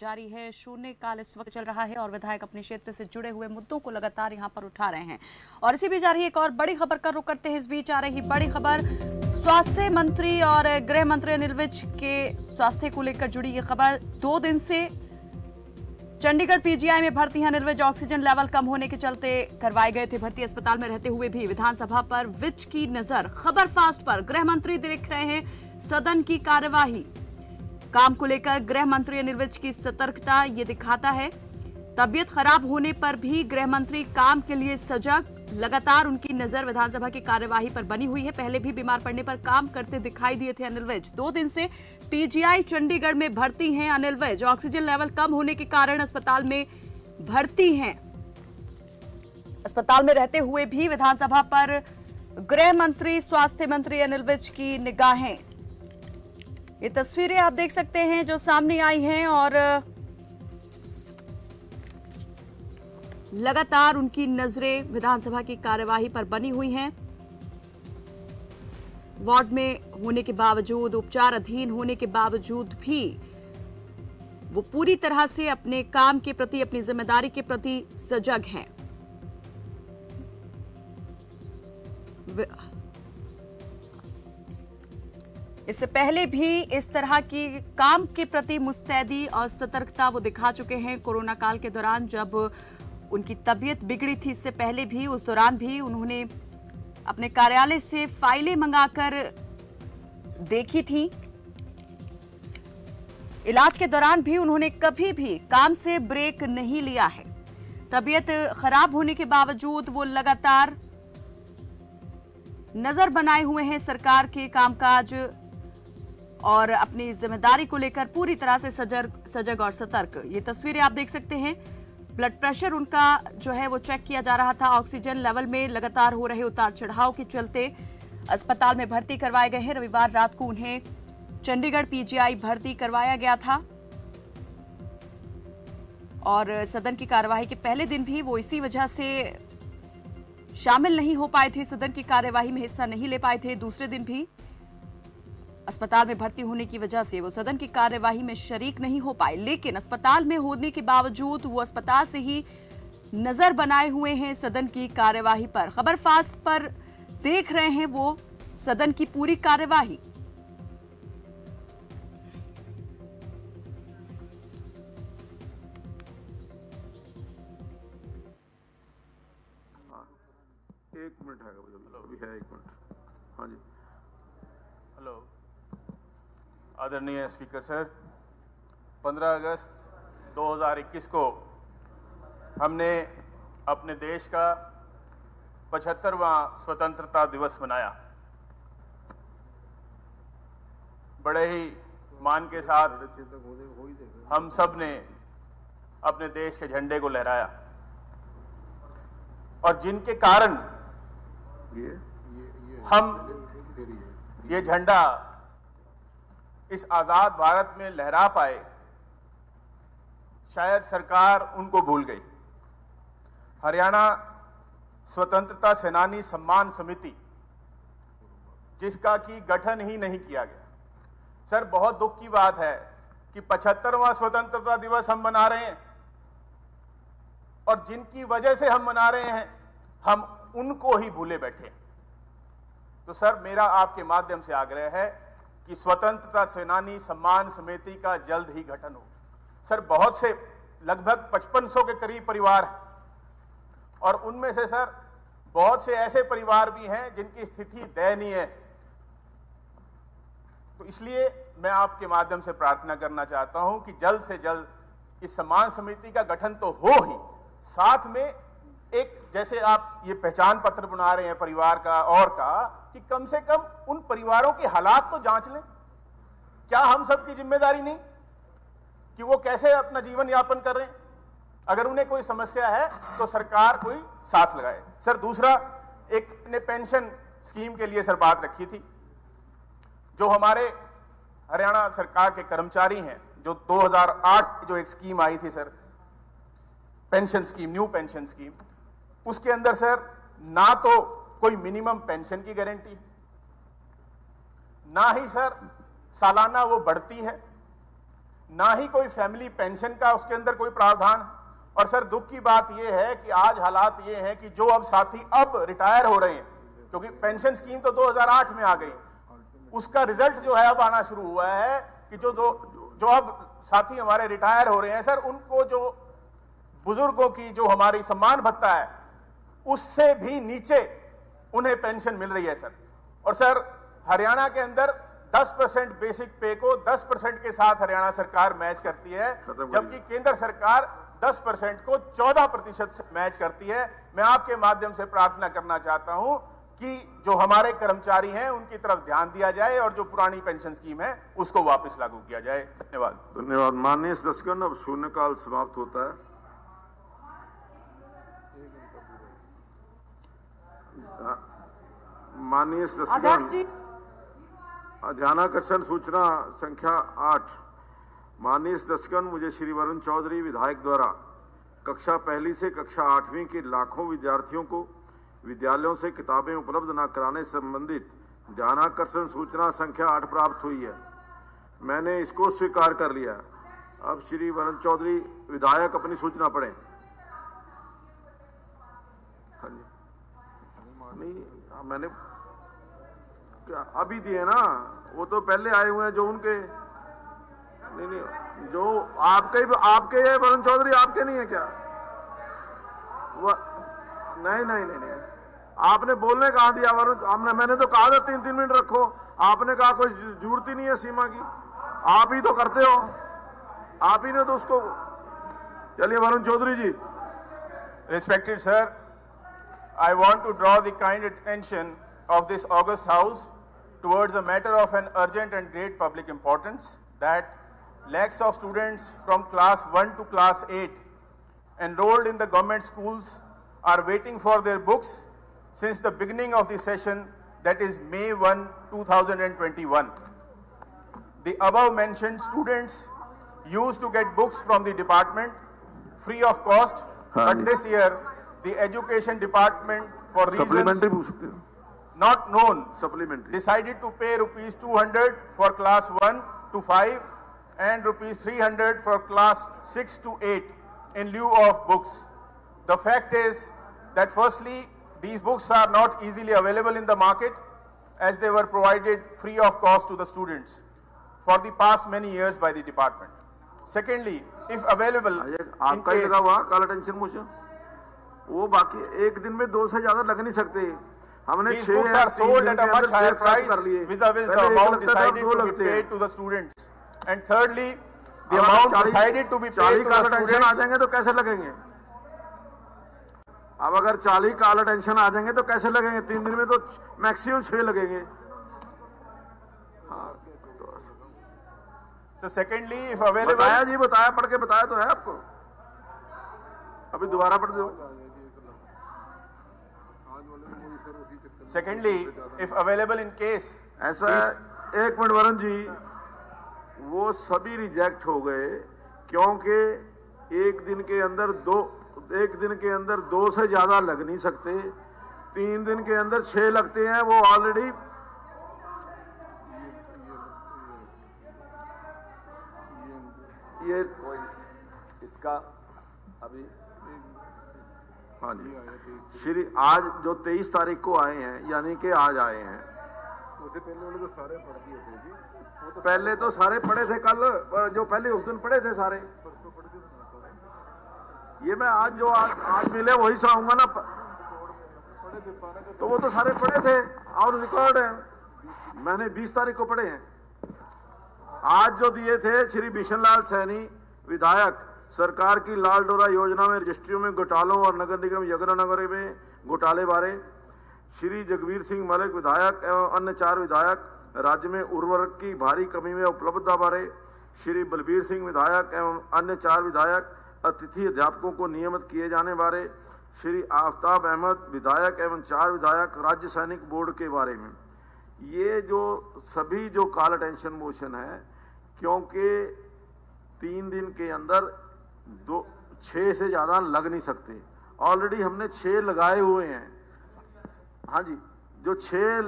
जारी है। शून्यकाल इस वक्त चल रहा है और विधायक अपने क्षेत्र से जुड़े हुए मुद्दों को लगातार यहां पर उठा रहे हैं और इसी बीच आ रही एक और बड़ी खबर का रुख करते हैं। इस बीच आ रही बड़ी खबर स्वास्थ्य मंत्री और गृह मंत्री अनिल विज के स्वास्थ्य को लेकर जुड़ी ये खबर। 2 दिन से चंडीगढ़ पीजीआई में भर्ती हैं अनिल विज। ऑक्सीजन लेवल कम होने के चलते करवाए गए थे भर्ती। अस्पताल में रहते हुए भी विधानसभा पर विज की नजर। खबर फास्ट पर गृह मंत्री देख रहे हैं सदन की कार्यवाही। काम को लेकर गृह मंत्री अनिल विज की सतर्कता ये दिखाता है। तबीयत खराब होने पर भी गृह मंत्री काम के लिए सजग। लगातार उनकी नजर विधानसभा की कार्यवाही पर बनी हुई है। पहले भी बीमार पड़ने पर काम करते दिखाई दिए थे अनिल विज। 2 दिन से पीजीआई चंडीगढ़ में भर्ती हैं अनिल विज। ऑक्सीजन लेवल कम होने के कारण अस्पताल में भर्ती हैं। अस्पताल में रहते हुए भी विधानसभा पर गृह मंत्री स्वास्थ्य मंत्री अनिल विज की निगाहें। ये तस्वीरें आप देख सकते हैं जो सामने आई हैं और लगातार उनकी नजरें विधानसभा की कार्यवाही पर बनी हुई हैं। वार्ड में होने के बावजूद, उपचार अधीन होने के बावजूद भी वो पूरी तरह से अपने काम के प्रति, अपनी जिम्मेदारी के प्रति सजग हैं। इससे पहले भी इस तरह की काम के प्रति मुस्तैदी और सतर्कता वो दिखा चुके हैं। कोरोना काल के दौरान जब उनकी तबीयत बिगड़ी थी, इससे पहले भी, उस दौरान भी उन्होंने अपने कार्यालय से फाइलें मंगाकर देखी थी। इलाज के दौरान भी उन्होंने कभी भी काम से ब्रेक नहीं लिया है। तबीयत खराब होने के बावजूद वो लगातार नजर बनाए हुए हैं सरकार के कामकाज और अपनी जिम्मेदारी को लेकर पूरी तरह से सजग और सतर्क। ये तस्वीरें आप देख सकते हैं। ब्लड प्रेशर उनका जो है वो चेक किया जा रहा था। ऑक्सीजन लेवल में लगातार हो रहे उतार चढ़ाव के चलते अस्पताल में भर्ती करवाए गए हैं। रविवार रात को उन्हें चंडीगढ़ पीजीआई भर्ती करवाया गया था और सदन की कार्यवाही के पहले दिन भी वो इसी वजह से शामिल नहीं हो पाए थे, सदन की कार्यवाही में हिस्सा नहीं ले पाए थे। दूसरे दिन भी अस्पताल में भर्ती होने की वजह से वो सदन की कार्यवाही में शरीक नहीं हो पाए, लेकिन अस्पताल में होने के बावजूद वो अस्पताल से ही नजर बनाए हुए हैं सदन की कार्यवाही पर। खबर फास्ट पर देख रहे हैं वो सदन की पूरी कार्यवाही। एक मिनट है, अभी है 1 मिनट। हाँ जी, हेलो आदरणीय स्पीकर सर, 15 अगस्त 2021 को हमने अपने देश का 75वां स्वतंत्रता दिवस मनाया। बड़े ही मान के साथ हम सब ने अपने देश के झंडे को लहराया और जिनके कारण हम ये झंडा इस आजाद भारत में लहरा पाए, शायद सरकार उनको भूल गई। हरियाणा स्वतंत्रता सेनानी सम्मान समिति, जिसका कि गठन ही नहीं किया गया। सर, बहुत दुख की बात है कि 75वां स्वतंत्रता दिवस हम मना रहे हैं और जिनकी वजह से हम मना रहे हैं, हम उनको ही भूले बैठे। तो सर, मेरा आपके माध्यम से आग्रह है कि स्वतंत्रता सेनानी सम्मान समिति का जल्द ही गठन हो। सर, बहुत से लगभग 5500 के करीब परिवार हैं और उनमें से सर बहुत से ऐसे परिवार भी हैं जिनकी स्थिति दयनीय है। तो इसलिए मैं आपके माध्यम से प्रार्थना करना चाहता हूं कि जल्द से जल्द इस सम्मान समिति का गठन तो हो ही, साथ में एक, जैसे आप ये पहचान पत्र बना रहे हैं परिवार का और का, कि कम से कम उन परिवारों के हालात तो जांच लें। क्या हम सबकी जिम्मेदारी नहीं कि वो कैसे अपना जीवन यापन कर रहे हैं? अगर उन्हें कोई समस्या है तो सरकार कोई साथ लगाए। सर, दूसरा, एक ने पेंशन स्कीम के लिए सर बात रखी थी। जो हमारे हरियाणा सरकार के कर्मचारी हैं, जो 2008 जो एक स्कीम आई थी sir, pension scheme, new pension scheme, उसके अंदर सर ना तो कोई मिनिमम पेंशन की गारंटी, ना ही सर सालाना वो बढ़ती है, ना ही कोई फैमिली पेंशन का उसके अंदर कोई प्रावधान। और सर दुख की बात यह है कि आज हालात ये हैं कि जो अब साथी अब रिटायर हो रहे हैं, क्योंकि पेंशन स्कीम तो 2008 में आ गई, उसका रिजल्ट जो है अब आना शुरू हुआ है कि जो अब साथी हमारे रिटायर हो रहे हैं सर, उनको जो बुजुर्गों की जो हमारी सम्मान भत्ता है उससे भी नीचे उन्हें पेंशन मिल रही है सर। और सर हरियाणा के अंदर 10% बेसिक पे को 10% के साथ हरियाणा सरकार मैच करती है, जबकि केंद्र सरकार 10% को 14% से मैच करती है। मैं आपके माध्यम से प्रार्थना करना चाहता हूं कि जो हमारे कर्मचारी हैं उनकी तरफ ध्यान दिया जाए और जो पुरानी पेंशन स्कीम है उसको वापस लागू किया जाए। धन्यवाद। धन्यवाद। माननीय सदस्यगण, अब शून्यकाल समाप्त होता है। माननीय सदस्यगण, ध्यानाकर्षण सूचना संख्या 8। माननीय सदस्यगण, मुझे श्री वरुण चौधरी विधायक द्वारा कक्षा 1 से कक्षा 8वीं के लाखों विद्यार्थियों को विद्यालयों से किताबें उपलब्ध न कराने संबंधित ध्यानाकर्षण सूचना संख्या 8 प्राप्त हुई है। मैंने इसको स्वीकार कर लिया। अब श्री वरुण चौधरी विधायक अपनी सूचना पढ़ें। नहीं, मैंने क्या अभी दिए ना, वो तो पहले आए हुए हैं जो उनके नहीं जो आपके है वरुण चौधरी, आपके नहीं है क्या? नहीं, आपने बोलने कहा दिया वरुण, मैंने तो कहा था 3-3 मिनट रखो, आपने कहा कोई जरूरत ही नहीं है सीमा की, आप ही तो करते हो, आप ही ने तो उसको। चलिए वरुण चौधरी जी। Respected sir, I want to draw the kind attention of this august house towards a matter of an urgent and great public importance, that lakhs of students from class 1 to class 8 enrolled in the government schools are waiting for their books since the beginning of the session, that is May 1, 2021. The above mentioned students used to get books from the department free of cost, but this year the education department, for reasons not known, decided to pay rupees 200 for class 1 to 5 and rupees 300 for class 6 to 8 in lieu of books. The fact is that firstly, these books are not easily available in the market as they were provided free of cost to the students for the past many years by the department. Secondly, if available, आपका ही लगा हुआ काला tension motion, वो बाकी एक दिन में 2 से ज्यादा लग नहीं सकते। हमने 6 books are sold at a much higher price vis-a-vis the amount decided to be paid to the students. And thirdly, the amount decided to be paid to the students आ जाएंगे तो कैसे लगेंगे? अब अगर 40 काला टेंशन आ जाएंगे तो कैसे लगेंगे? 3 दिन में तो मैक्सिमम 6 लगेंगे। So secondly, if available, बताया जी, बताया, पढ़ के बताया तो है आपको, अभी दोबारा पढ़ दो। Secondly, if available in case, ऐसा है, 1 मिनट वरुण जी, वो सभी रिजेक्ट हो गए क्योंकि एक दिन के अंदर 2 से ज्यादा लग नहीं सकते, 3 दिन के अंदर 6 लगते हैं, वो ऑलरेडी ये इसका अभी। हाँ जी श्री, आज जो 23 तारीख को आए हैं, यानी कि आज आए हैं, उससे पहले वाले तो सारे पढ़ दिए थे जी, वो तो पहले तो सारे पढ़े थे, कल जो पहले उस दिन पढ़े थे सारे, ये मैं आज जो आज मिले वही सुनाऊंगा ना, तो वो तो सारे पढ़े थे और रिकॉर्ड है, मैंने 20 तारीख को पढ़े हैं। आज जो दिए थे श्री बिशन लाल सैनी विधायक, सरकार की लाल डोरा योजना में रजिस्ट्रियों में घोटालों और नगर निगम यमुनानगर में घोटाले बारे, श्री जगबीर सिंह मलिक विधायक एवं अन्य 4 विधायक, राज्य में उर्वरक की भारी कमी में उपलब्धता बारे, श्री बलबीर सिंह विधायक एवं अन्य 4 विधायक, अतिथि अध्यापकों को नियमित किए जाने बारे, श्री आफ्ताब अहमद विधायक एवं 4 विधायक, राज्य सैनिक बोर्ड के बारे में। ये जो सभी जो काला टेंशन मोशन है, क्योंकि 3 दिन के अंदर 6 से ज्यादा लग नहीं सकते, ऑलरेडी हमने 6 लगाए हुए हैं। हाँ जी, जो 6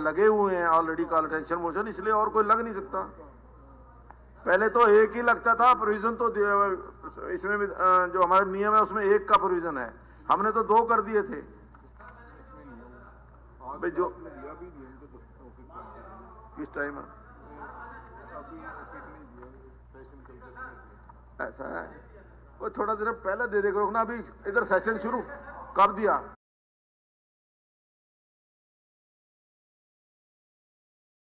लगे हुए हैं ऑलरेडी काला टेंशन मोशन, इसलिए और कोई लग नहीं सकता। पहले तो एक ही लगता था प्रोविजन, तो इसमें भी जो हमारा नियम है उसमें एक का प्रोविजन है, हमने तो 2 कर दिए थे भाई। जो किस टाइम है ऐसा है, वो थोड़ा देर पहले दे दे करो ना, अभी इधर सेशन शुरू कब दिया।